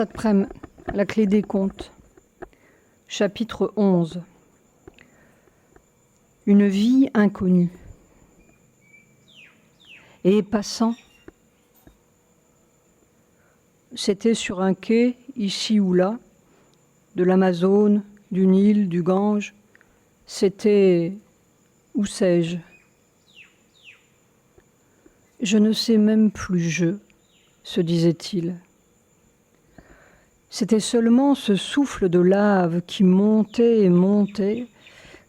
Après la clé des contes, chapitre 11. Une vie inconnue. Et passant, c'était sur un quai, ici ou là, de l'Amazone, du Nil, du Gange, c'était, où sais-je? Je ne sais même plus se disait-il. C'était seulement ce souffle de lave qui montait et montait,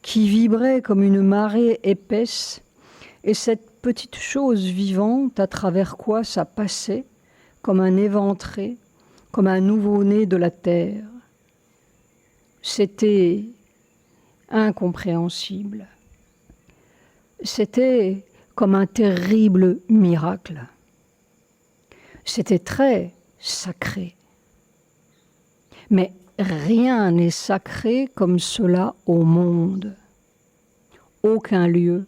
qui vibrait comme une marée épaisse, et cette petite chose vivante à travers quoi ça passait, comme un éventré, comme un nouveau-né de la terre. C'était incompréhensible. C'était comme un terrible miracle. C'était très sacré. Mais rien n'est sacré comme cela au monde. Aucun lieu.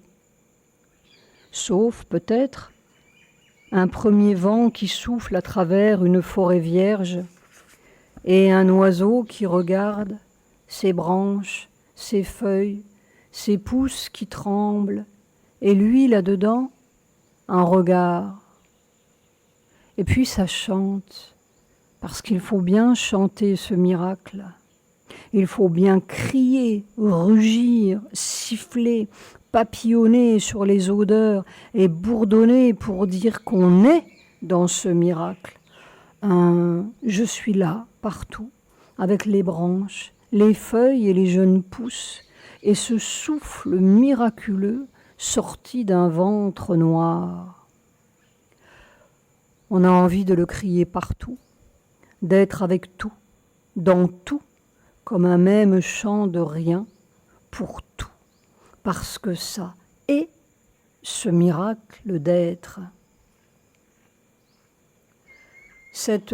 Sauf peut-être un premier vent qui souffle à travers une forêt vierge et un oiseau qui regarde ses branches, ses feuilles, ses pousses qui tremblent, et lui là-dedans, un regard. Et puis ça chante. Parce qu'il faut bien chanter ce miracle. Il faut bien crier, rugir, siffler, papillonner sur les odeurs et bourdonner pour dire qu'on est dans ce miracle. Je suis là, partout, avec les branches, les feuilles et les jeunes pousses, et ce souffle miraculeux sorti d'un ventre noir. On a envie de le crier partout, d'être avec tout, dans tout, comme un même chant de rien, pour tout, parce que ça est ce miracle d'être. Cette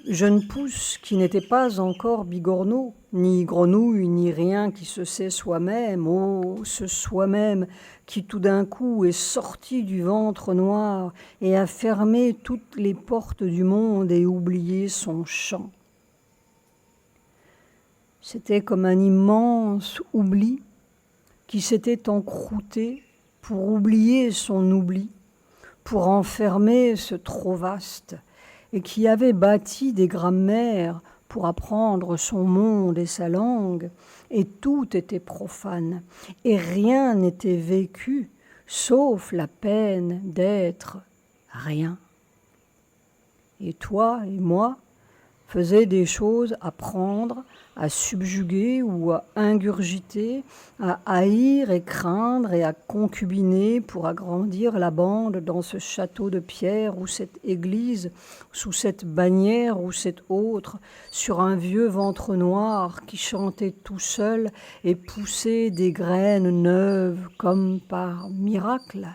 jeune pousse qui n'était pas encore bigorneau, ni grenouille, ni rien qui se sait soi-même, oh, ce soi-même qui tout d'un coup est sorti du ventre noir et a fermé toutes les portes du monde et oublié son chant. C'était comme un immense oubli qui s'était encrouté pour oublier son oubli, pour enfermer ce trop vaste, et qui avait bâti des grammaires pour apprendre son monde et sa langue, et tout était profane, et rien n'était vécu, sauf la peine d'être rien. Et toi et moi faisaient des choses à prendre, à subjuguer ou à ingurgiter, à haïr et craindre et à concubiner pour agrandir la bande dans ce château de pierre ou cette église, sous cette bannière ou cette autre, sur un vieux ventre noir qui chantait tout seul et poussait des graines neuves comme par miracle,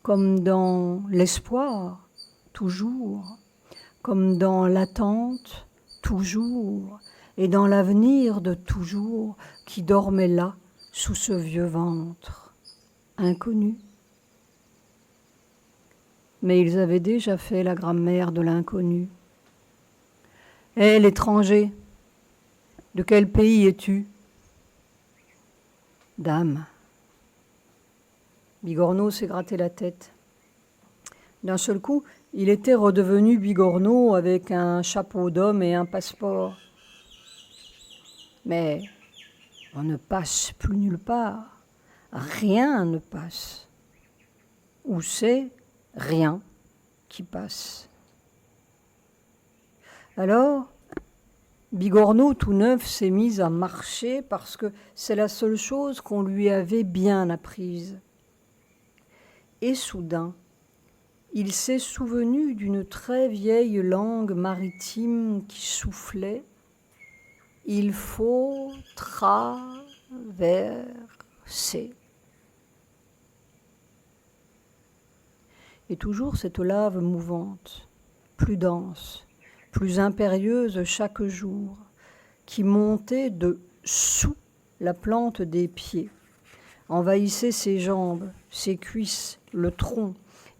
comme dans l'espoir, toujours, comme dans l'attente, toujours, et dans l'avenir de toujours qui dormait là, sous ce vieux ventre, inconnu. Mais ils avaient déjà fait la grammaire de l'inconnu. « Hé, l'étranger, de quel pays es-tu » ? « Dame. » Bigorneau s'est gratté la tête. D'un seul coup, il était redevenu Bigorneau avec un chapeau d'homme et un passeport. Mais on ne passe plus nulle part. Rien ne passe. Ou c'est rien qui passe. Alors, Bigorneau, tout neuf, s'est mis à marcher parce que c'est la seule chose qu'on lui avait bien apprise. Et soudain, il s'est souvenu d'une très vieille langue maritime qui soufflait. Il faut traverser. Et toujours cette lave mouvante, plus dense, plus impérieuse chaque jour, qui montait de sous la plante des pieds, envahissait ses jambes, ses cuisses, le tronc,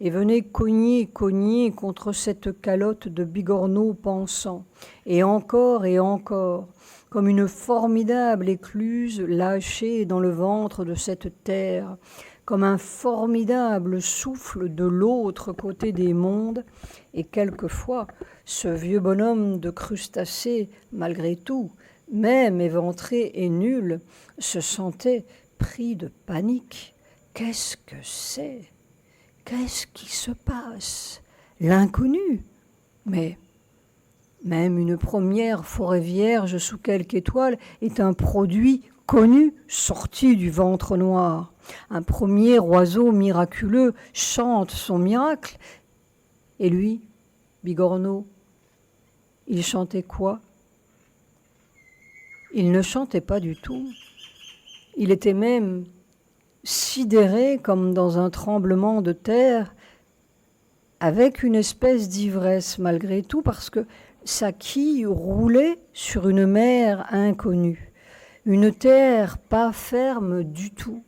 et venait cogner contre cette calotte de bigorneau pensant, et encore, comme une formidable écluse lâchée dans le ventre de cette terre, comme un formidable souffle de l'autre côté des mondes, et quelquefois, ce vieux bonhomme de crustacé, malgré tout, même éventré et nul, se sentait pris de panique. Qu'est-ce que c'est ? Qu'est-ce qui se passe ? L'inconnu. Mais même une première forêt vierge sous quelque étoile est un produit connu sorti du ventre noir. Un premier oiseau miraculeux chante son miracle. Et lui, Bigorneau, il chantait quoi ? Il ne chantait pas du tout. Il était même sidéré comme dans un tremblement de terre, avec une espèce d'ivresse malgré tout, parce que sa quille roulait sur une mer inconnue, une terre pas ferme du tout.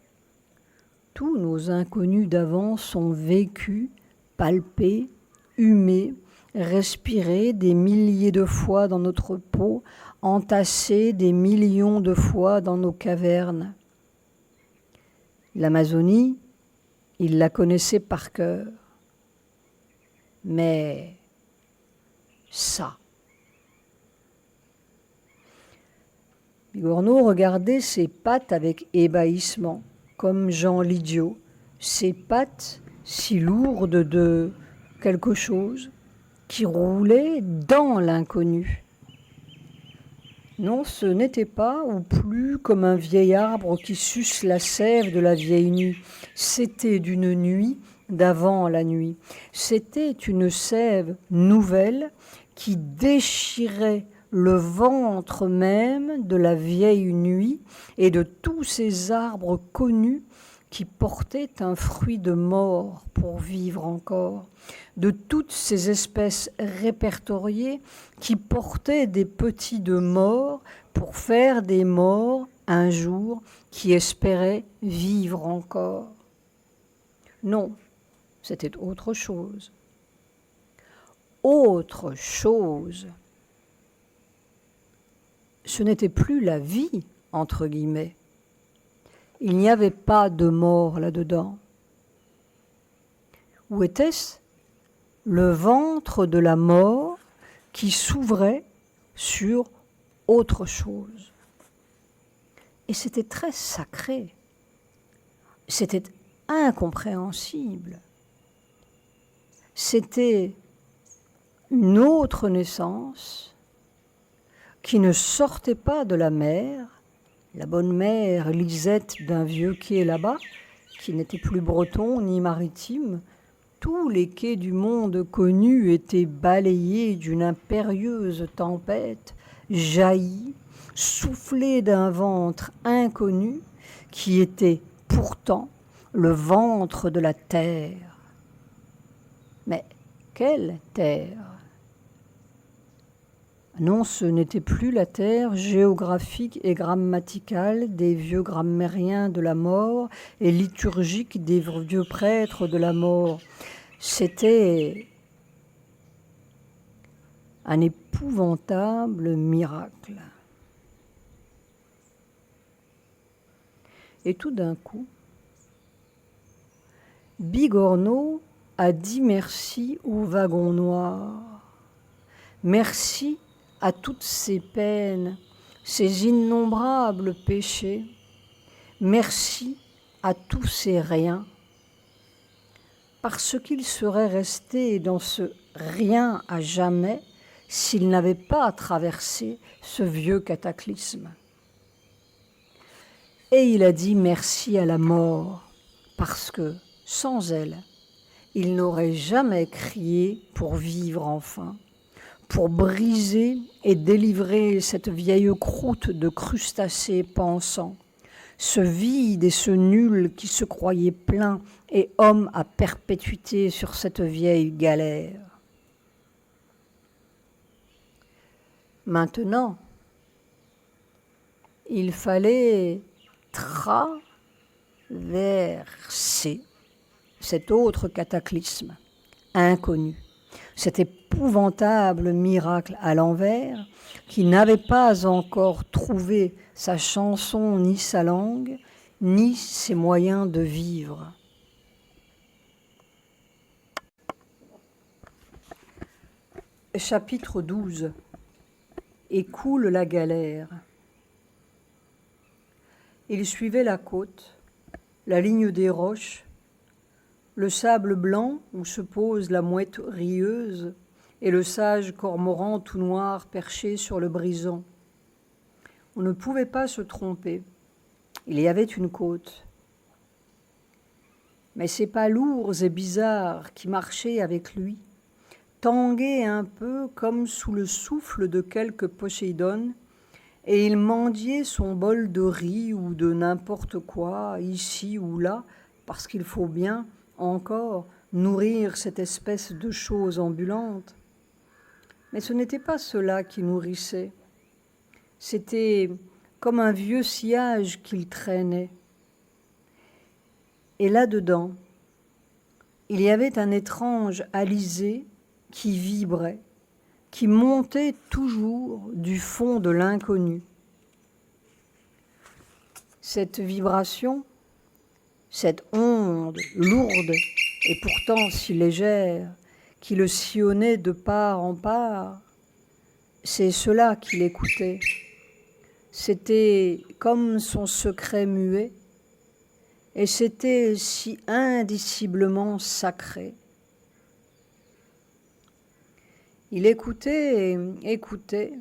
Tous nos inconnus d'avant sont vécus, palpés, humés, respirés des milliers de fois dans notre peau, entassés des millions de fois dans nos cavernes. L'Amazonie, il la connaissait par cœur. Mais ça. Bigorneau regardait ses pattes avec ébahissement, comme Jean l'idiot, ses pattes si lourdes de quelque chose qui roulait dans l'inconnu. Non, ce n'était pas ou plus comme un vieil arbre qui suce la sève de la vieille nuit. C'était d'une nuit d'avant la nuit. C'était une sève nouvelle qui déchirait le ventre même de la vieille nuit et de tous ces arbres connus qui portaient un fruit de mort pour vivre encore, de toutes ces espèces répertoriées qui portaient des petits de mort pour faire des morts un jour qui espéraient vivre encore. Non, c'était autre chose. Autre chose. Ce n'était plus la vie, entre guillemets. Il n'y avait pas de mort là-dedans. Où était-ce ? Le ventre de la mort qui s'ouvrait sur autre chose. Et c'était très sacré. C'était incompréhensible. C'était une autre naissance qui ne sortait pas de la mer, la bonne mère Lisette d'un vieux quai là-bas, qui n'était plus breton ni maritime. Tous les quais du monde connu étaient balayés d'une impérieuse tempête, jaillis, soufflés d'un ventre inconnu qui était pourtant le ventre de la terre. Mais quelle terre ? Non, ce n'était plus la terre géographique et grammaticale des vieux grammairiens de la mort et liturgique des vieux prêtres de la mort. C'était un épouvantable miracle. Et tout d'un coup, Bigorneau a dit merci au wagon noir. Merci à toutes ces peines, ces innombrables péchés. Merci à tous ces riens. Parce qu'il serait resté dans ce rien à jamais s'il n'avait pas traversé ce vieux cataclysme. Et il a dit merci à la mort, parce que sans elle, il n'aurait jamais crié pour vivre enfin, pour briser et délivrer cette vieille croûte de crustacés pensants, ce vide et ce nul qui se croyait plein et homme à perpétuité sur cette vieille galère. Maintenant, il fallait traverser cet autre cataclysme, inconnu, cet épouvantable miracle à l'envers, qui n'avait pas encore trouvé sa chanson ni sa langue, ni ses moyens de vivre. Chapitre 12. Et coule la galère. Il suivait la côte, la ligne des roches, le sable blanc où se pose la mouette rieuse et le sage cormoran tout noir perché sur le brison. On ne pouvait pas se tromper. Il y avait une côte. Mais ces pas lourds et bizarres qui marchaient avec lui tanguaient un peu comme sous le souffle de quelque Poséidon, et il mendiait son bol de riz ou de n'importe quoi, ici ou là, parce qu'il faut bien, encore, nourrir cette espèce de chose ambulante. Mais ce n'était pas cela qui nourrissait. C'était comme un vieux sillage qu'il traînait. Et là-dedans, il y avait un étrange alizé qui vibrait, qui montait toujours du fond de l'inconnu. Cette vibration, cette onde lourde et pourtant si légère, qui le sillonnait de part en part, c'est cela qu'il écoutait. C'était comme son secret muet, et c'était si indiciblement sacré. Il écoutait et écoutait,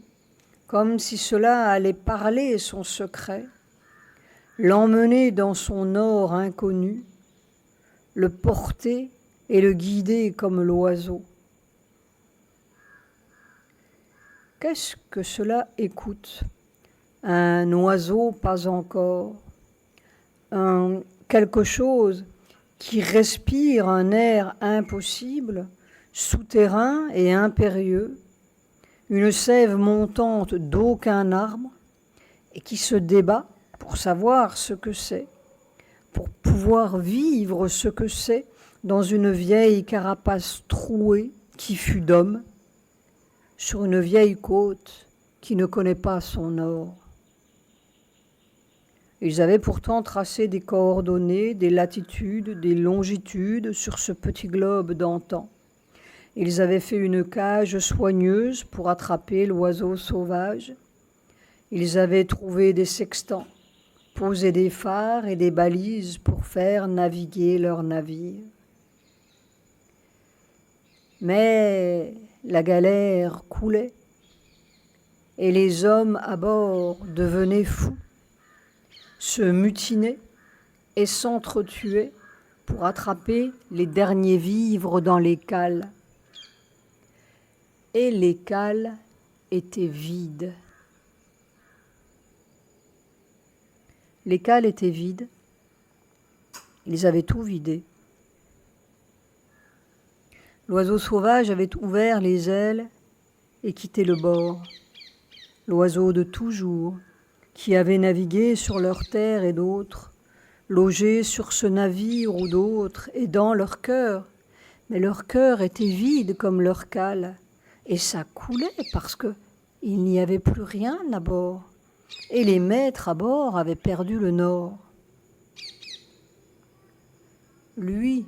comme si cela allait parler son secret, l'emmener dans son or inconnu, le porter et le guider comme l'oiseau. Qu'est-ce que cela écoute? Un oiseau pas encore, quelque chose qui respire un air impossible, souterrain et impérieux, une sève montante d'aucun arbre, et qui se débat pour savoir ce que c'est, pour pouvoir vivre ce que c'est dans une vieille carapace trouée qui fut d'homme, sur une vieille côte qui ne connaît pas son or. Ils avaient pourtant tracé des coordonnées, des latitudes, des longitudes sur ce petit globe d'antan. Ils avaient fait une cage soigneuse pour attraper l'oiseau sauvage. Ils avaient trouvé des sextants, posé des phares et des balises pour faire naviguer leurs navires. Mais la galère coulait et les hommes à bord devenaient fous, se mutinaient et s'entretuaient pour attraper les derniers vivres dans les cales. Et les cales étaient vides. Les cales étaient vides. Ils avaient tout vidé. L'oiseau sauvage avait ouvert les ailes et quitté le bord. L'oiseau de toujours, qui avait navigué sur leur terre et d'autres, logé sur ce navire ou d'autres, et dans leur cœur. Mais leur cœur était vide comme leur cale. Et ça coulait parce qu'il n'y avait plus rien à bord. Et les maîtres à bord avaient perdu le nord. Lui,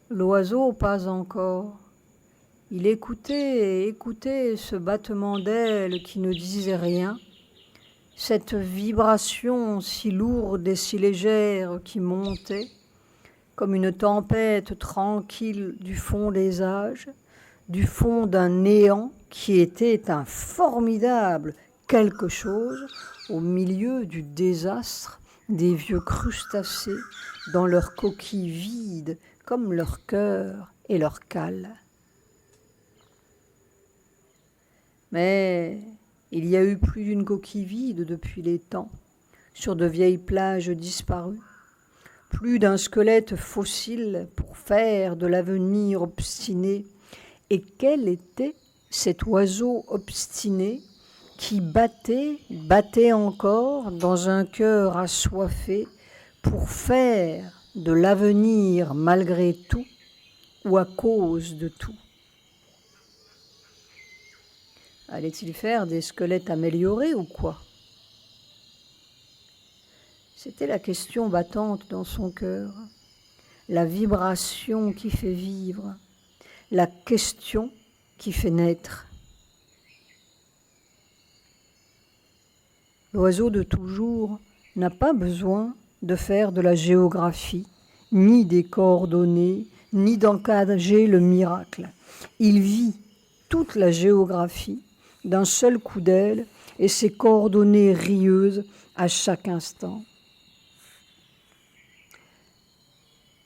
l'oiseau, pas encore. Il écoutait et écoutait ce battement d'ailes qui ne disait rien, cette vibration si lourde et si légère qui montait, comme une tempête tranquille du fond des âges, du fond d'un néant qui était un formidable quelque chose au milieu du désastre des vieux crustacés dans leurs coquilles vides comme leur cœur et leur cale. Mais il y a eu plus d'une coquille vide depuis les temps, sur de vieilles plages disparues, plus d'un squelette fossile pour faire de l'avenir obstiné. Et quel était cet oiseau obstiné qui battait encore dans un cœur assoiffé pour faire de l'avenir malgré tout ou à cause de tout? Allait-il faire des squelettes améliorés ou quoi? C'était la question battante dans son cœur, la vibration qui fait vivre, la question qui fait naître. L'oiseau de toujours n'a pas besoin de faire de la géographie, ni des coordonnées, ni d'encager le miracle. Il vit toute la géographie d'un seul coup d'aile et ses coordonnées rieuses à chaque instant.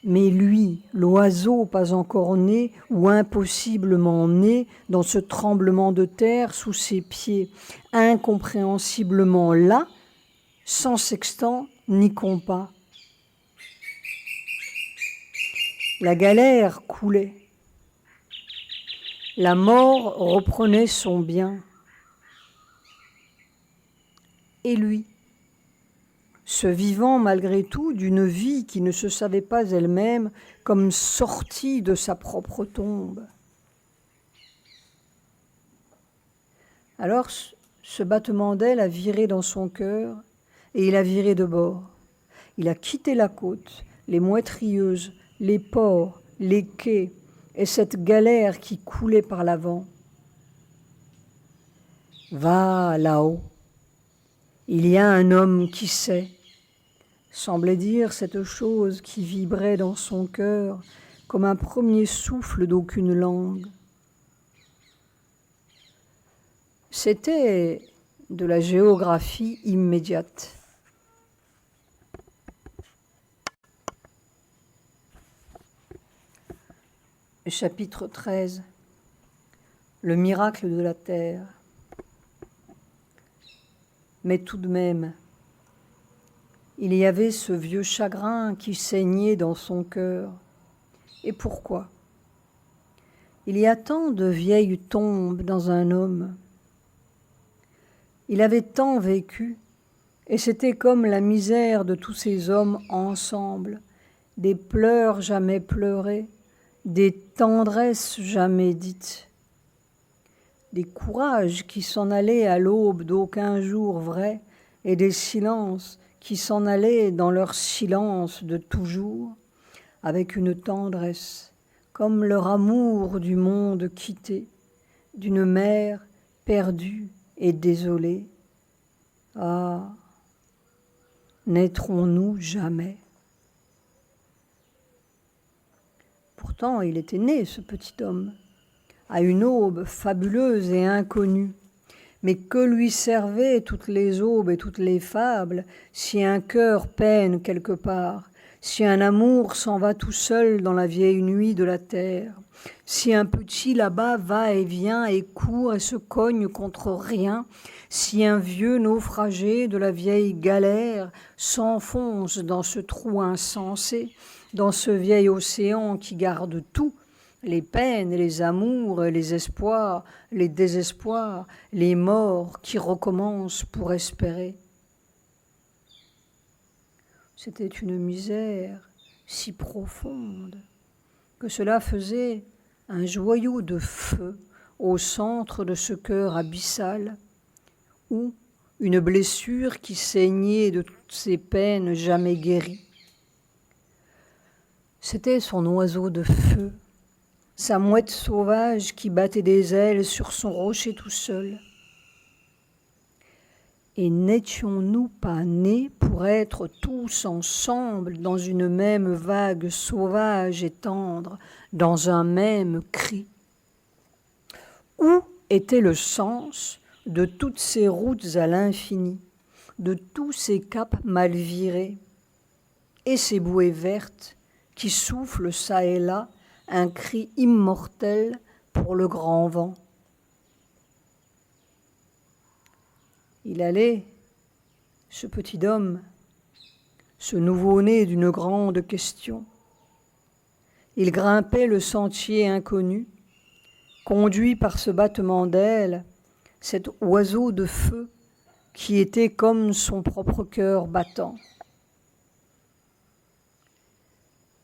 Mais lui, l'oiseau pas encore né ou impossiblement né dans ce tremblement de terre sous ses pieds, incompréhensiblement là, sans sextant ni compas. La galère coulait. La mort reprenait son bien. Et lui, ce vivant malgré tout d'une vie qui ne se savait pas elle-même comme sortie de sa propre tombe. Alors ce battement d'aile a viré dans son cœur et il a viré de bord. Il a quitté la côte, les mouettes rieuses, les ports, les quais et cette galère qui coulait par l'avant. Va là-haut. Il y a un homme qui sait, semblait dire cette chose qui vibrait dans son cœur comme un premier souffle d'aucune langue. C'était de la géographie immédiate. Chapitre 13. Le miracle de la terre. Mais tout de même, il y avait ce vieux chagrin qui saignait dans son cœur. Et pourquoi? Il y a tant de vieilles tombes dans un homme. Il avait tant vécu, et c'était comme la misère de tous ces hommes ensemble, des pleurs jamais pleurés, des tendresses jamais dites, des courages qui s'en allaient à l'aube d'aucun jour vrai, et des silences qui s'en allaient dans leur silence de toujours, avec une tendresse, comme leur amour du monde quitté, d'une mère perdue et désolée. Ah, naîtrons-nous jamais? Pourtant, il était né, ce petit homme, à une aube fabuleuse et inconnue. Mais que lui servaient toutes les aubes et toutes les fables si un cœur peine quelque part, si un amour s'en va tout seul dans la vieille nuit de la terre, si un petit là-bas va et vient et court et se cogne contre rien, si un vieux naufragé de la vieille galère s'enfonce dans ce trou insensé, dans ce vieil océan qui garde tout, les peines, les amours, les espoirs, les désespoirs, les morts qui recommencent pour espérer. C'était une misère si profonde que cela faisait un joyau de feu au centre de ce cœur abyssal, ou une blessure qui saignait de toutes ces peines jamais guéries. C'était son oiseau de feu, sa mouette sauvage qui battait des ailes sur son rocher tout seul. Et n'étions-nous pas nés pour être tous ensemble dans une même vague sauvage et tendre, dans un même cri? Où était le sens de toutes ces routes à l'infini, de tous ces caps mal virés, et ces bouées vertes qui soufflent çà et là un cri immortel pour le grand vent? Il allait, ce petit homme, ce nouveau-né d'une grande question. Il grimpait le sentier inconnu, conduit par ce battement d'ailes, cet oiseau de feu qui était comme son propre cœur battant.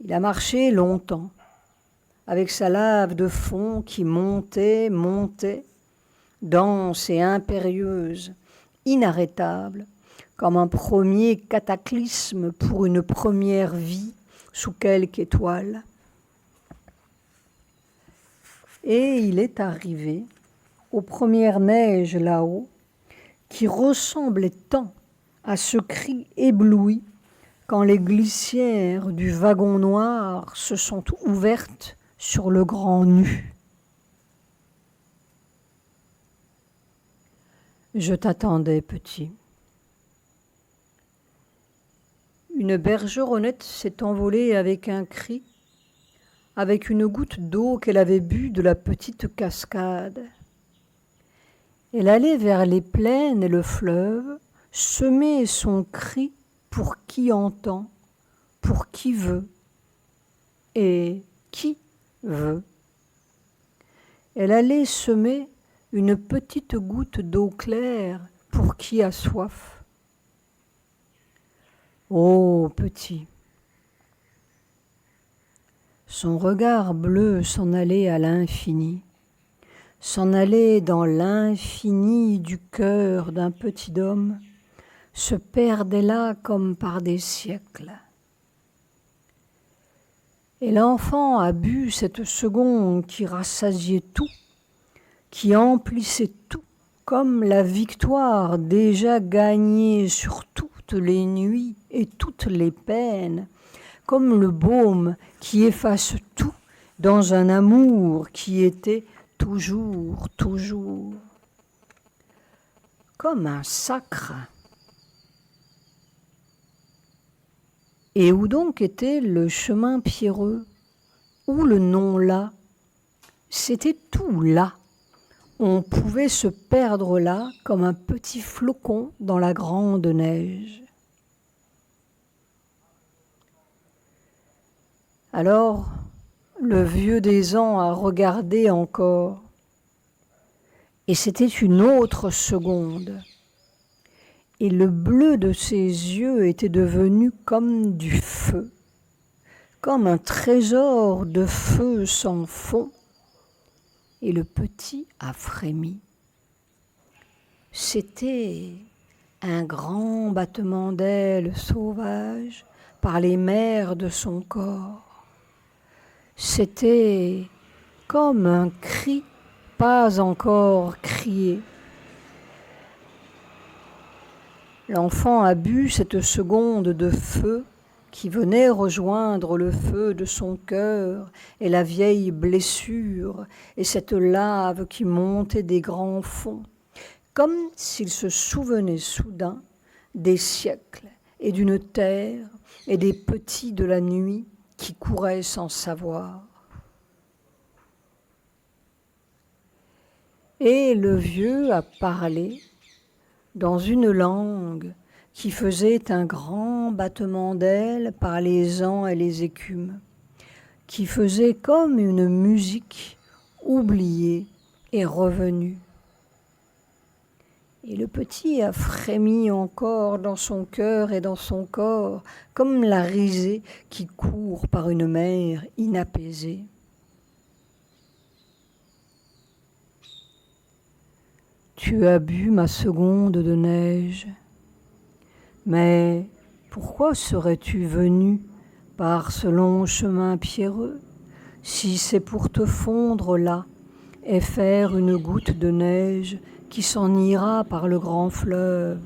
Il a marché longtemps, avec sa lave de fond qui montait, montait, dense et impérieuse, inarrêtable, comme un premier cataclysme pour une première vie sous quelque étoile. Et il est arrivé aux premières neiges là-haut, qui ressemblaient tant à ce cri ébloui quand les glissières du wagon noir se sont ouvertes sur le grand nu. Je t'attendais, petit. Une bergeronnette s'est envolée avec un cri, avec une goutte d'eau qu'elle avait bue de la petite cascade. Elle allait vers les plaines et le fleuve, semer son cri pour qui entend, pour qui veut. Et qui veut? Elle allait semer une petite goutte d'eau claire pour qui a soif. Ô petit! Son regard bleu s'en allait à l'infini, s'en allait dans l'infini du cœur d'un petit homme, se perdait là comme par des siècles. Et l'enfant a bu cette seconde qui rassasiait tout, qui emplissait tout, comme la victoire déjà gagnée sur toutes les nuits et toutes les peines, comme le baume qui efface tout dans un amour qui était toujours, toujours, comme un sacre. Et où donc était le chemin pierreux? Où le nom là? C'était tout là. On pouvait se perdre là comme un petit flocon dans la grande neige. Alors, le vieux des ans a regardé encore, et c'était une autre seconde. Et le bleu de ses yeux était devenu comme du feu, comme un trésor de feu sans fond. Et le petit a frémi. C'était un grand battement d'ailes sauvages par les mers de son corps. C'était comme un cri pas encore crié. L'enfant a bu cette seconde de feu qui venait rejoindre le feu de son cœur et la vieille blessure et cette lave qui montait des grands fonds, comme s'il se souvenait soudain des siècles et d'une terre et des petits de la nuit qui couraient sans savoir. Et le vieux a parlé dans une langue qui faisait un grand battement d'ailes par les ans et les écumes, qui faisait comme une musique oubliée et revenue. Et le petit a frémi encore dans son cœur et dans son corps, comme la risée qui court par une mer inapaisée. Tu as bu ma seconde de neige, mais pourquoi serais-tu venu par ce long chemin pierreux, si c'est pour te fondre là et faire une goutte de neige qui s'en ira par le grand fleuve?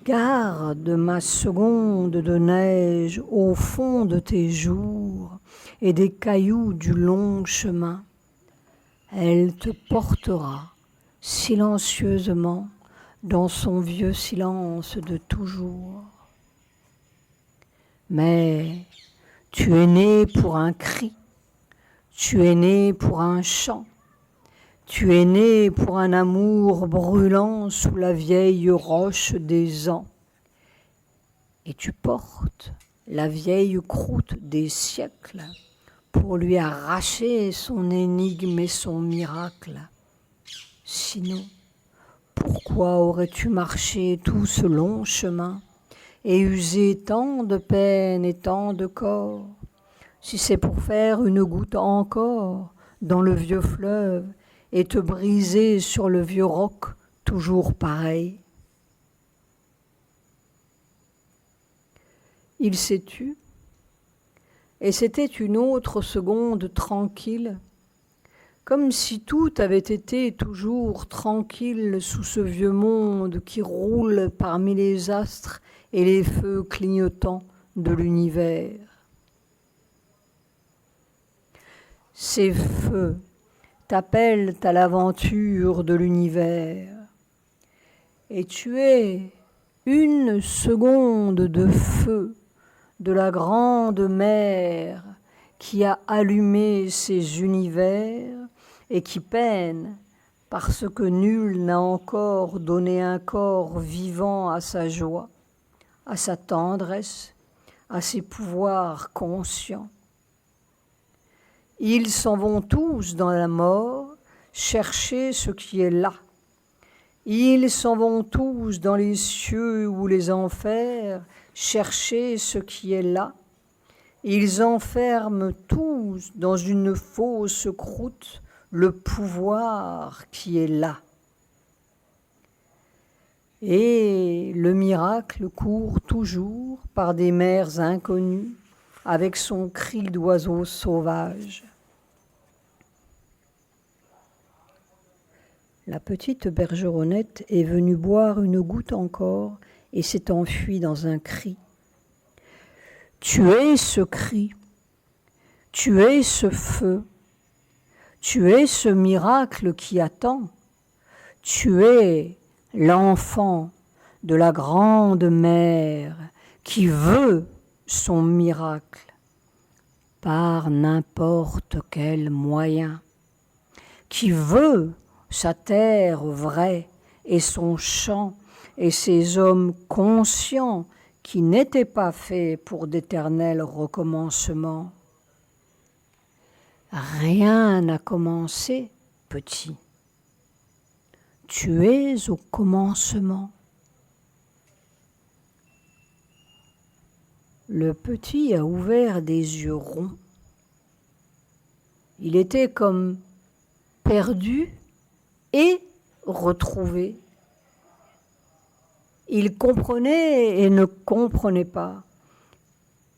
Garde ma seconde de neige au fond de tes jours et des cailloux du long chemin. Elle te portera silencieusement dans son vieux silence de toujours. Mais tu es né pour un cri, tu es né pour un chant, tu es né pour un amour brûlant sous la vieille roche des ans. Et tu portes la vieille croûte des siècles pour lui arracher son énigme et son miracle. Sinon, pourquoi aurais-tu marché tout ce long chemin et user tant de peine et tant de corps, si c'est pour faire une goutte encore dans le vieux fleuve et te briser sur le vieux roc toujours pareil. Il s'est tu, et c'était une autre seconde tranquille, comme si tout avait été toujours tranquille sous ce vieux monde qui roule parmi les astres et les feux clignotants de l'univers. Ces feux t'appellent à l'aventure de l'univers, et tu es une seconde de feu de la grande mer qui a allumé ces univers et qui peine parce que nul n'a encore donné un corps vivant à sa joie, à sa tendresse, à ses pouvoirs conscients. Ils s'en vont tous dans la mort chercher ce qui est là. Ils s'en vont tous dans les cieux ou les enfers chercher ce qui est là. Ils enferment tous dans une fausse croûte le pouvoir qui est là. Et le miracle court toujours par des mers inconnues avec son cri d'oiseau sauvage. La petite bergeronnette est venue boire une goutte encore et s'est enfuie dans un cri. Tu es ce cri, tu es ce feu, tu es ce miracle qui attend, tu es l'enfant de la grande mère qui veut son miracle par n'importe quel moyen, qui veut sa terre vraie et son champ et ses hommes conscients qui n'étaient pas faits pour d'éternels recommencements. Rien n'a commencé, petit. Tu es au commencement. Le petit a ouvert des yeux ronds. Il était comme perdu et retrouvé. Il comprenait et ne comprenait pas.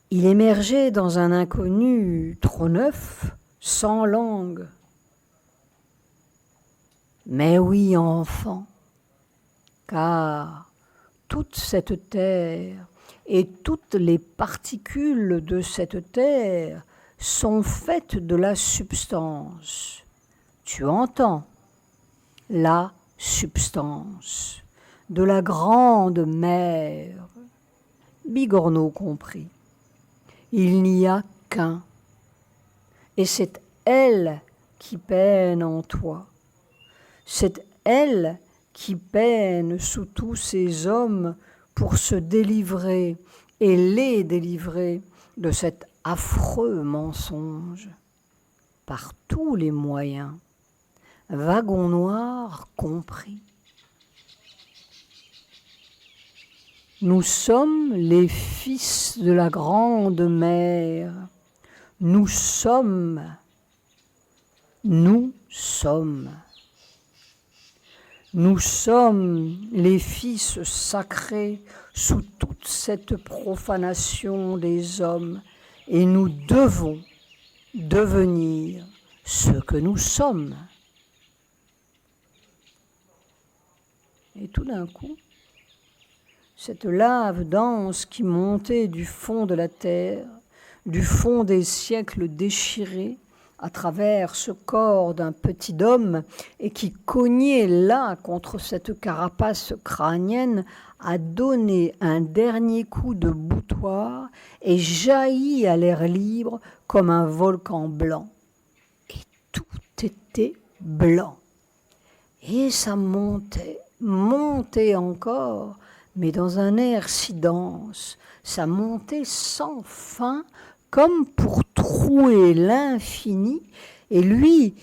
Il émergeait dans un inconnu trop neuf, sans langue. Mais oui, enfant, car toute cette terre et toutes les particules de cette terre sont faites de la substance. Tu entends? La substance de la grande mère. Bigorneau compris. Il n'y a qu'un. Et c'est elle qui peine en toi. C'est elle qui peine sous tous ces hommes pour se délivrer et les délivrer de cet affreux mensonge. Par tous les moyens, wagon noir compris. Nous sommes les fils de la grande mère. Nous sommes. Nous sommes les fils sacrés sous toute cette profanation des hommes et nous devons devenir ce que nous sommes. Et tout d'un coup, cette lave dense qui montait du fond de la terre, du fond des siècles déchirés, à travers ce corps d'un petit homme et qui cognait là contre cette carapace crânienne, a donné un dernier coup de boutoir et jaillit à l'air libre comme un volcan blanc. Et tout était blanc. Et ça montait, montait encore, mais dans un air si dense, ça montait sans fin, comme pour trouer l'infini, et lui,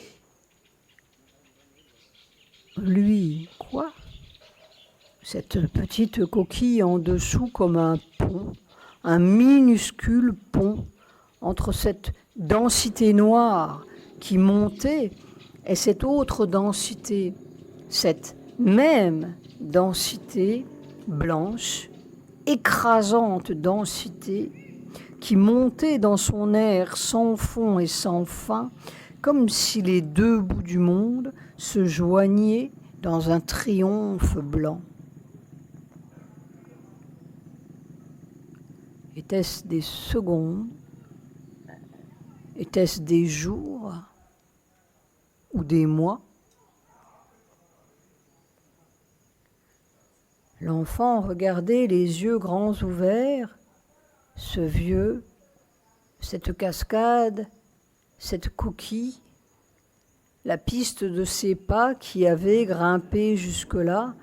quoi? cette petite coquille en dessous comme un pont, un minuscule pont entre cette densité noire qui montait et cette autre densité, cette même densité blanche, écrasante densité qui montait dans son air sans fond et sans fin, comme si les deux bouts du monde se joignaient dans un triomphe blanc. Était-ce des secondes? Était-ce des jours? Ou des mois? L'enfant regardait les yeux grands ouverts, ce vieux, cette cascade, cette coquille, la piste de ses pas qui avaient grimpé jusque-là,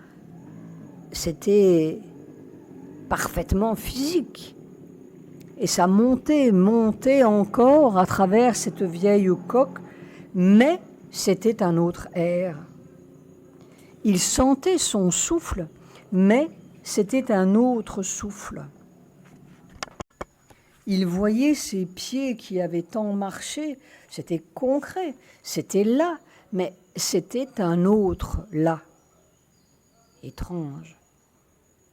c'était parfaitement physique. Et ça montait encore à travers cette vieille coque, mais c'était un autre air. Il sentait son souffle, mais c'était un autre souffle. Il voyait ses pieds qui avaient tant marché, c'était concret, c'était là, mais c'était un autre là. Étrange,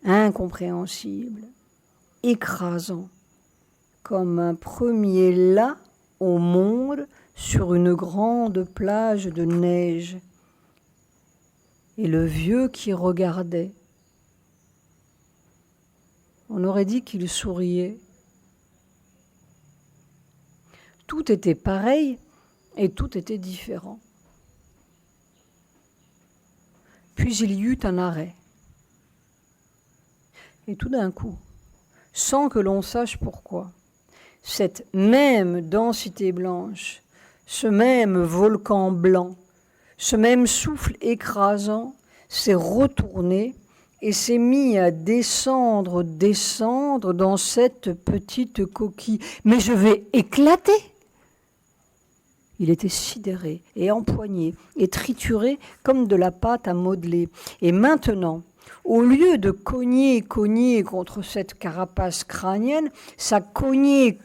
incompréhensible, écrasant, comme un premier là au monde sur une grande plage de neige. Et le vieux qui regardait. On aurait dit qu'il souriait. Tout était pareil et tout était différent. Puis il y eut un arrêt. Et tout d'un coup, sans que l'on sache pourquoi, cette même densité blanche, ce même volcan blanc, ce même souffle écrasant s'est retourné et s'est mis à descendre dans cette petite coquille. Mais je vais éclater! Il était sidéré et empoigné et trituré comme de la pâte à modeler. Et maintenant, au lieu de cogner contre cette carapace crânienne, ça cognait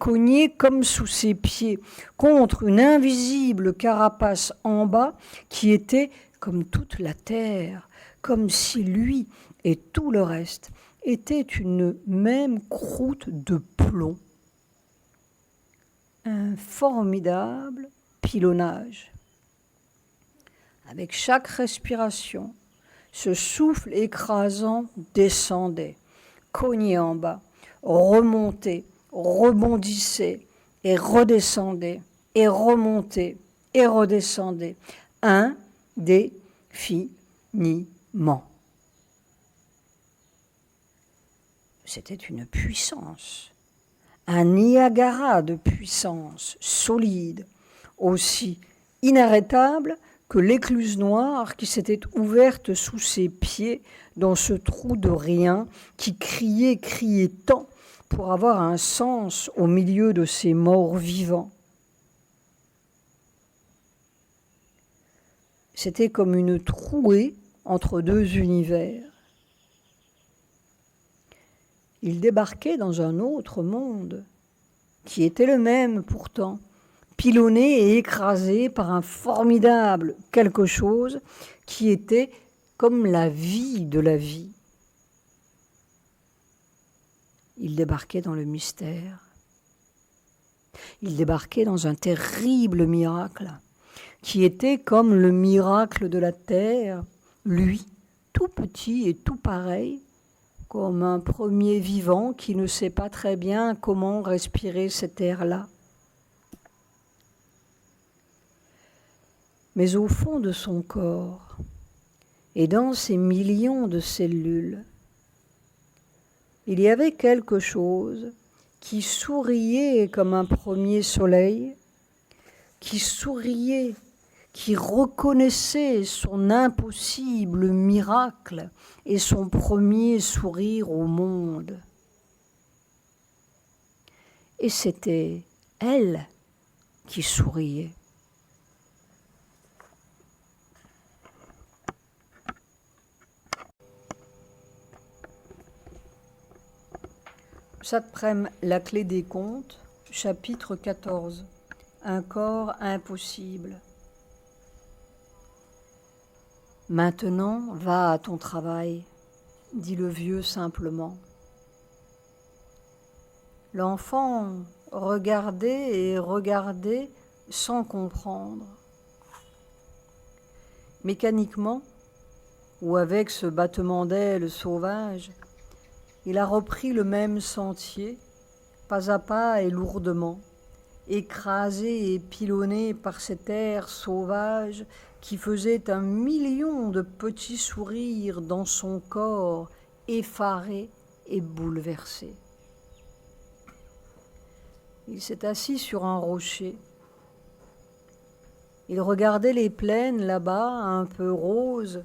comme sous ses pieds, contre une invisible carapace en bas qui était comme toute la terre, comme si lui et tout le reste étaient une même croûte de plomb. Un formidable pilonnage. Avec chaque respiration, ce souffle écrasant descendait, cognait en bas, remontait, rebondissait et redescendait, et remontait et redescendait, indéfiniment. C'était une puissance, un Niagara de puissance solide, aussi inarrêtable que l'écluse noire qui s'était ouverte sous ses pieds dans ce trou de rien qui criait tant pour avoir un sens au milieu de ces morts vivants. C'était comme une trouée entre deux univers. Il débarquait dans un autre monde, qui était le même pourtant, pilonné et écrasé par un formidable quelque chose qui était comme la vie de la vie. Il débarquait dans le mystère. Il débarquait dans un terrible miracle, qui était comme le miracle de la terre, lui, tout petit et tout pareil, comme un premier vivant qui ne sait pas très bien comment respirer cet air-là. Mais au fond de son corps, et dans ces millions de cellules, il y avait quelque chose qui souriait comme un premier soleil, qui souriait, qui reconnaissait son impossible miracle et son premier sourire au monde. Et c'était elle qui souriait. Satprem, la clé des contes, chapitre 14. Un corps impossible. Maintenant, va à ton travail, dit le vieux simplement. L'enfant regardait et regardait sans comprendre. Mécaniquement, ou avec ce battement d'ailes sauvage, il a repris le même sentier, pas à pas et lourdement, écrasé et pilonné par cet air sauvage qui faisait 1 million de petits sourires dans son corps effaré et bouleversé. Il s'est assis sur un rocher. Il regardait les plaines là-bas, un peu roses,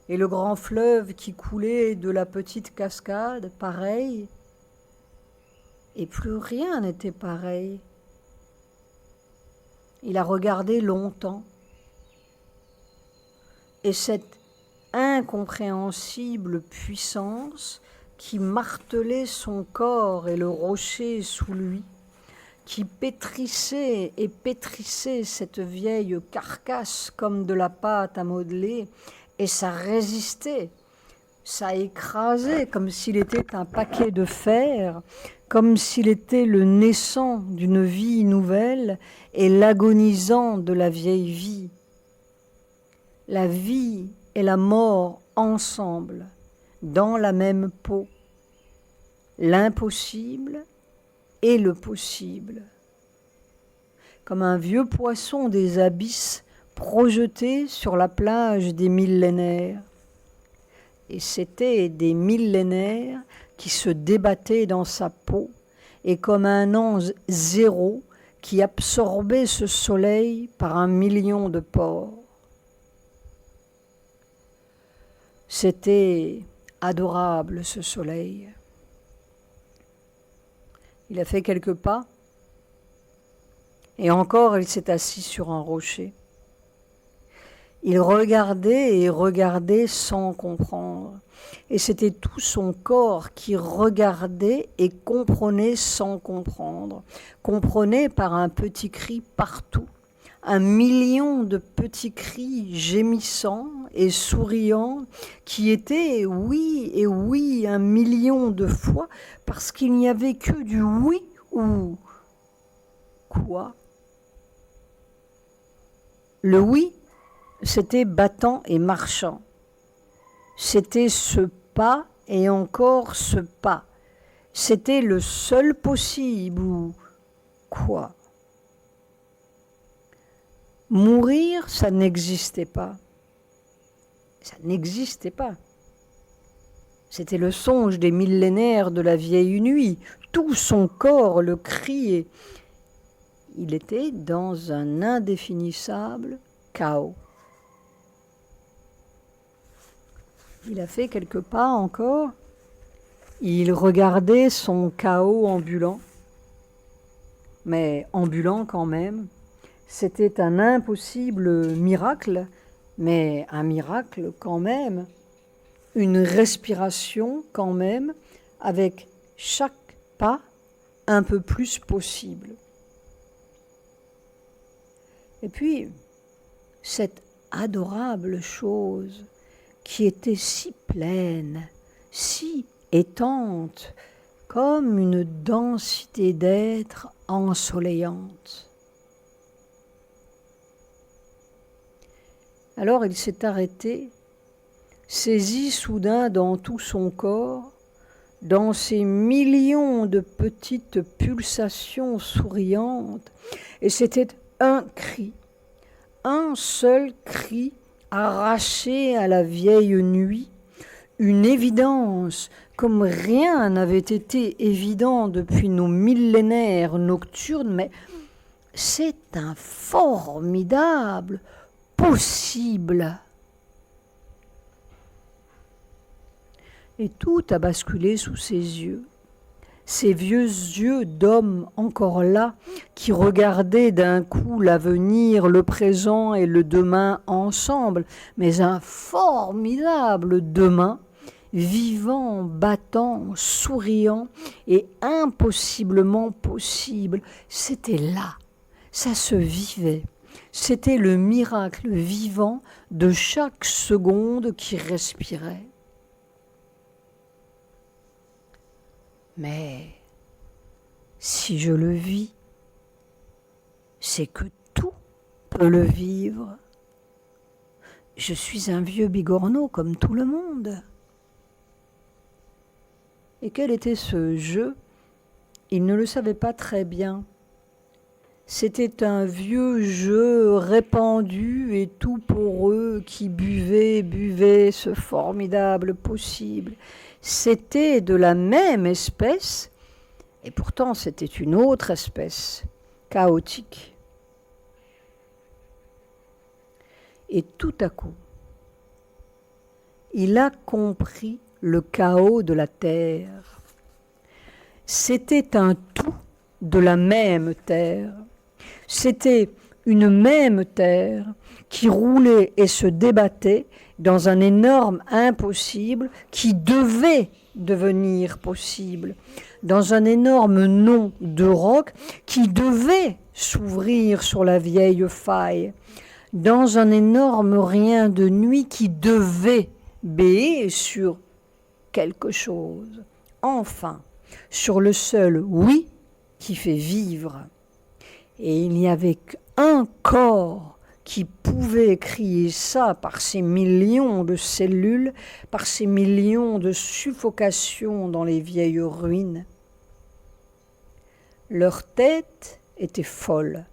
et le grand fleuve qui coulait de la petite cascade, pareil. Et plus rien n'était pareil. Il a regardé longtemps. Et cette incompréhensible puissance qui martelait son corps et le rocher sous lui, qui pétrissait et pétrissait cette vieille carcasse comme de la pâte à modeler, et ça résistait, ça écrasait comme s'il était un paquet de fer, comme s'il était le naissant d'une vie nouvelle et l'agonisant de la vieille vie. La vie et la mort ensemble, dans la même peau, l'impossible et le possible, comme un vieux poisson des abysses projeté sur la plage des millénaires. Et c'étaient des millénaires qui se débattaient dans sa peau, et comme un ange zéro qui absorbait ce soleil par 1 million de pores. C'était adorable, ce soleil. Il a fait quelques pas, et encore il s'est assis sur un rocher. Il regardait et regardait sans comprendre. Et c'était tout son corps qui regardait et comprenait sans comprendre. Comprenait par un petit cri partout. 1 million de petits cris gémissants et souriants qui étaient oui et oui 1 million de fois parce qu'il n'y avait que du oui ou quoi. Le oui, c'était battant et marchant. C'était ce pas et encore ce pas. C'était le seul possible ou quoi. Mourir, ça n'existait pas. Ça n'existait pas. C'était le songe des millénaires de la vieille nuit. Tout son corps le criait. Il était dans un indéfinissable chaos. Il a fait quelques pas encore. Il regardait son chaos ambulant. Mais ambulant quand même. C'était un impossible miracle, mais un miracle quand même. Une respiration quand même, avec chaque pas un peu plus possible. Et puis, cette adorable chose qui était si pleine, si étante, comme une densité d'être ensoleillante. Alors il s'est arrêté, saisi soudain dans tout son corps, dans ces millions de petites pulsations souriantes, et c'était un cri, un seul cri arraché à la vieille nuit, une évidence comme rien n'avait été évident depuis nos millénaires nocturnes, mais c'est un formidable possible. Et tout a basculé sous ses yeux. Ces vieux yeux d'homme encore là, qui regardaient d'un coup l'avenir, le présent et le demain ensemble, mais un formidable demain vivant, battant, souriant et impossiblement possible. C'était là, ça se vivait. C'était le miracle vivant de chaque seconde qui respirait. Mais si je le vis, c'est que tout peut le vivre. Je suis un vieux bigorneau comme tout le monde. Et quel était ce jeu? Il ne le savait pas très bien. C'était un vieux jeu répandu et tout poreux qui buvait ce formidable possible. C'était de la même espèce, et pourtant c'était une autre espèce, chaotique. Et tout à coup, il a compris le chaos de la terre. C'était un tout de la même terre. C'était une même terre qui roulait et se débattait dans un énorme impossible qui devait devenir possible, dans un énorme nom de roc qui devait s'ouvrir sur la vieille faille, dans un énorme rien de nuit qui devait béer sur quelque chose. Enfin, sur le seul oui qui fait vivre. Et il n'y avait qu'un corps qui pouvait crier ça par ces millions de cellules, par ces millions de suffocations dans les vieilles ruines. Leur tête était folle.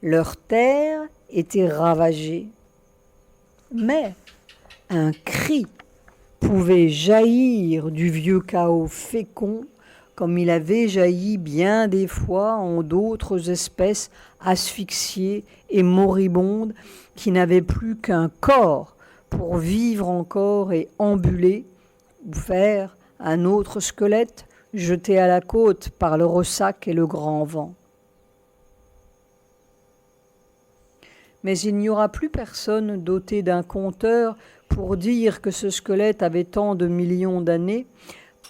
Leur terre était ravagée. Mais un cri pouvait jaillir du vieux chaos fécond comme il avait jailli bien des fois en d'autres espèces asphyxiées et moribondes qui n'avaient plus qu'un corps pour vivre encore et ambuler, ou faire un autre squelette jeté à la côte par le ressac et le grand vent. Mais il n'y aura plus personne doté d'un compteur pour dire que ce squelette avait tant de millions d'années,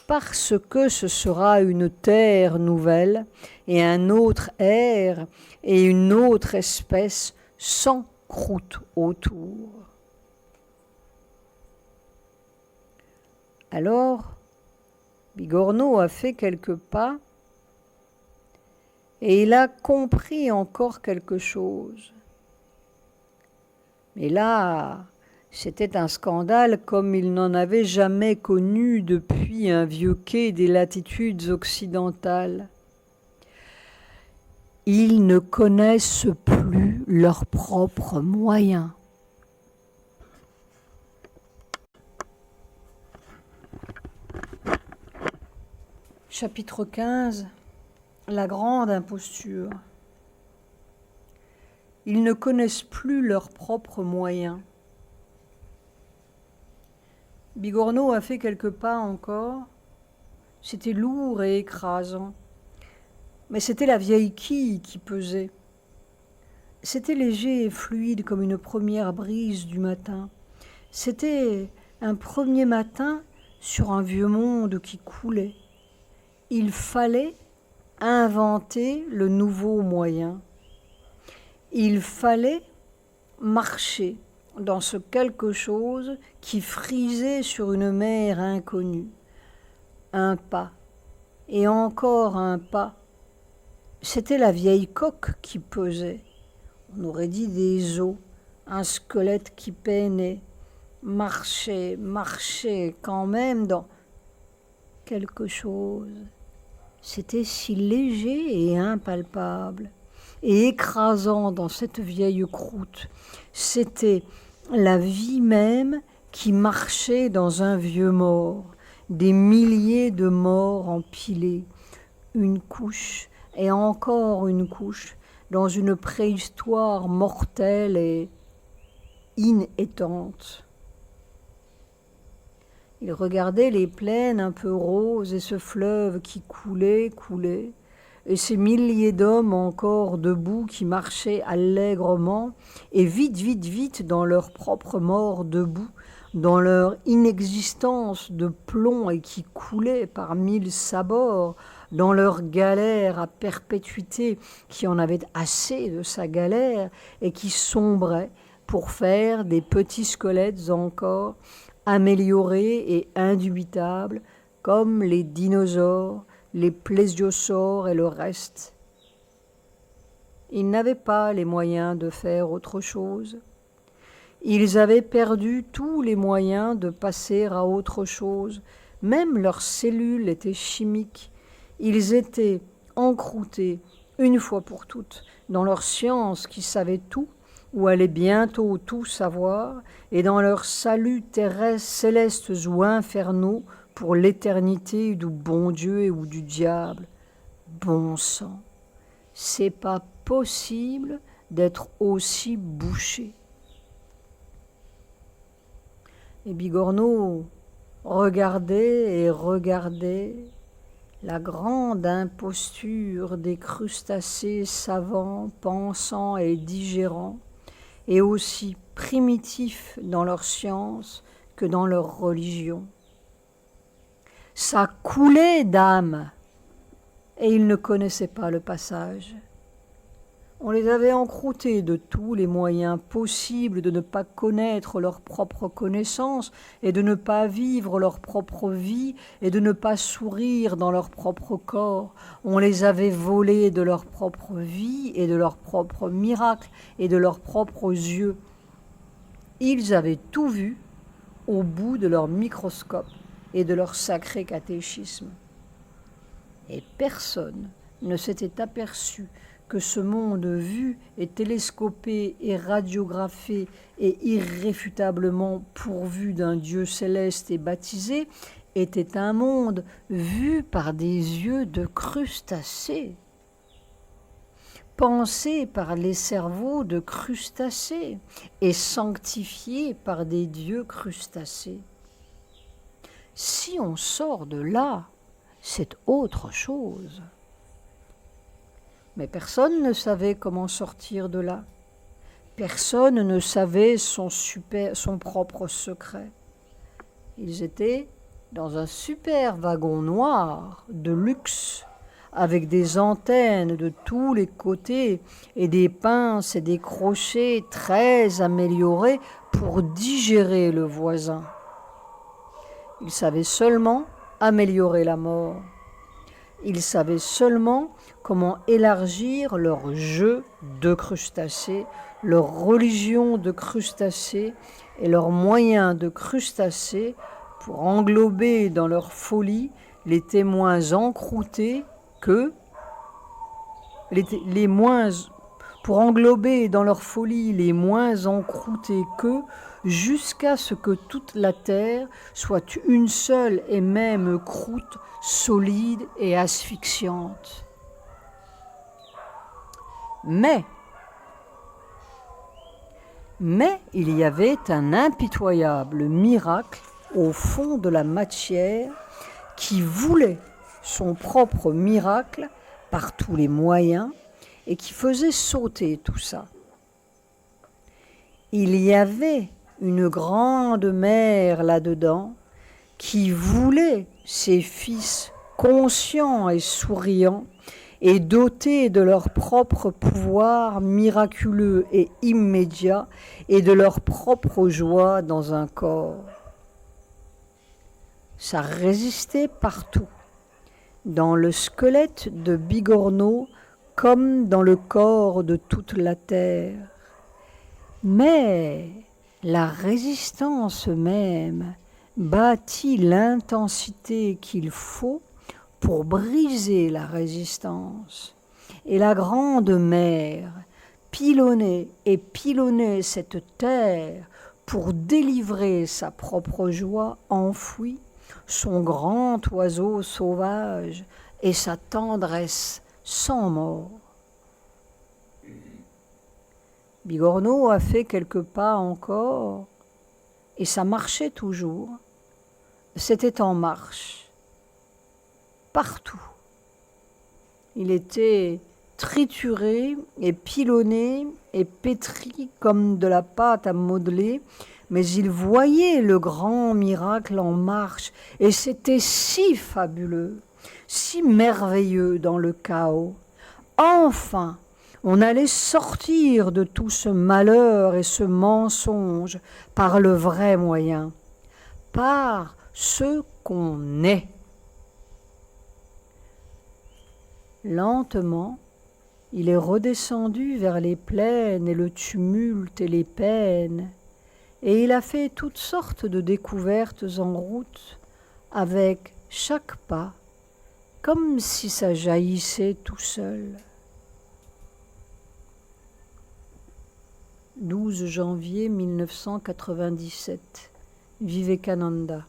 parce que ce sera une terre nouvelle et un autre air et une autre espèce sans croûte autour. Alors, Bigorneau a fait quelques pas et il a compris encore quelque chose. Mais là, c'était un scandale comme il n'en avait jamais connu depuis un vieux quai des latitudes occidentales. Ils ne connaissent plus leurs propres moyens. Chapitre 15. La grande imposture. Ils ne connaissent plus leurs propres moyens. Bigorneau a fait quelques pas encore. C'était lourd et écrasant. Mais c'était la vieille quille qui pesait. C'était léger et fluide comme une première brise du matin. C'était un premier matin sur un vieux monde qui coulait. Il fallait inventer le nouveau moyen. Il fallait marcher dans ce quelque chose qui frisait sur une mer inconnue. Un pas, et encore un pas. C'était la vieille coque qui pesait. On aurait dit des os, un squelette qui peinait, marchait quand même dans quelque chose. C'était si léger et impalpable, et écrasant dans cette vieille croûte. C'était la vie même qui marchait dans un vieux mort, des milliers de morts empilés, une couche et encore une couche, dans une préhistoire mortelle et inétante. Il regardait les plaines un peu roses et ce fleuve qui coulait, et ces milliers d'hommes encore debout qui marchaient allègrement et vite dans leur propre mort debout, dans leur inexistence de plomb et qui coulaient par 1000 sabords, dans leur galère à perpétuité qui en avait assez de sa galère et qui sombrait pour faire des petits squelettes encore améliorés et indubitables comme les dinosaures, les plésiosaures et le reste. Ils n'avaient pas les moyens de faire autre chose. Ils avaient perdu tous les moyens de passer à autre chose. Même leurs cellules étaient chimiques. Ils étaient encroutés, une fois pour toutes, dans leur science qui savait tout, ou allait bientôt tout savoir, et dans leurs saluts terrestres, célestes ou infernaux, pour l'éternité du bon Dieu ou du diable. Bon sang, c'est pas possible d'être aussi bouché. Et Bigorneau regardait et regardait la grande imposture des crustacés savants, pensants et digérants, et aussi primitifs dans leur science que dans leur religion. Ça coulait d'âme, et ils ne connaissaient pas le passage. On les avait encroutés de tous les moyens possibles de ne pas connaître leur propre connaissance et de ne pas vivre leur propre vie et de ne pas sourire dans leur propre corps. On les avait volés de leur propre vie et de leur propre miracle et de leurs propres yeux. Ils avaient tout vu au bout de leur microscope et de leur sacré catéchisme. Et personne ne s'était aperçu que ce monde vu et télescopé et radiographé et irréfutablement pourvu d'un Dieu céleste et baptisé était un monde vu par des yeux de crustacés, pensé par les cerveaux de crustacés et sanctifié par des dieux crustacés. Si on sort de là, c'est autre chose. Mais personne ne savait comment sortir de là. Personne ne savait son propre secret. Ils étaient dans un super wagon noir de luxe, avec des antennes de tous les côtés et des pinces et des crochets très améliorés pour digérer le voisin. Ils savaient seulement améliorer la mort. Ils savaient seulement comment élargir leur jeu de crustacés, leur religion de crustacés et leurs moyens de crustacés pour englober dans leur folie les témoins encroutés pour englober dans leur folie les moins encroutés qu'eux, jusqu'à ce que toute la terre soit une seule et même croûte solide et asphyxiante. Mais il y avait un impitoyable miracle au fond de la matière qui voulait son propre miracle par tous les moyens et qui faisait sauter tout ça. Il y avait une grande mère là-dedans qui voulait ses fils conscients et souriants et dotés de leur propre pouvoir miraculeux et immédiat et de leur propre joie dans un corps. Ça résistait partout, dans le squelette de Bigorneau comme dans le corps de toute la terre. Mais la résistance même bâtit l'intensité qu'il faut pour briser la résistance. Et la grande mère pilonnait et pilonnait cette terre pour délivrer sa propre joie enfouie, son grand oiseau sauvage et sa tendresse sans mort. Bigorneau a fait quelques pas encore, et ça marchait toujours. C'était en marche, partout. Il était trituré et pilonné et pétri comme de la pâte à modeler mais il voyait le grand miracle en marche, et c'était si fabuleux, si merveilleux dans le chaos. Enfin, on allait sortir de tout ce malheur et ce mensonge par le vrai moyen, par ce qu'on est. Lentement, il est redescendu vers les plaines et le tumulte et les peines, et il a fait toutes sortes de découvertes en route, avec chaque pas, comme si ça jaillissait tout seul. 12 janvier 1997, Vivekananda.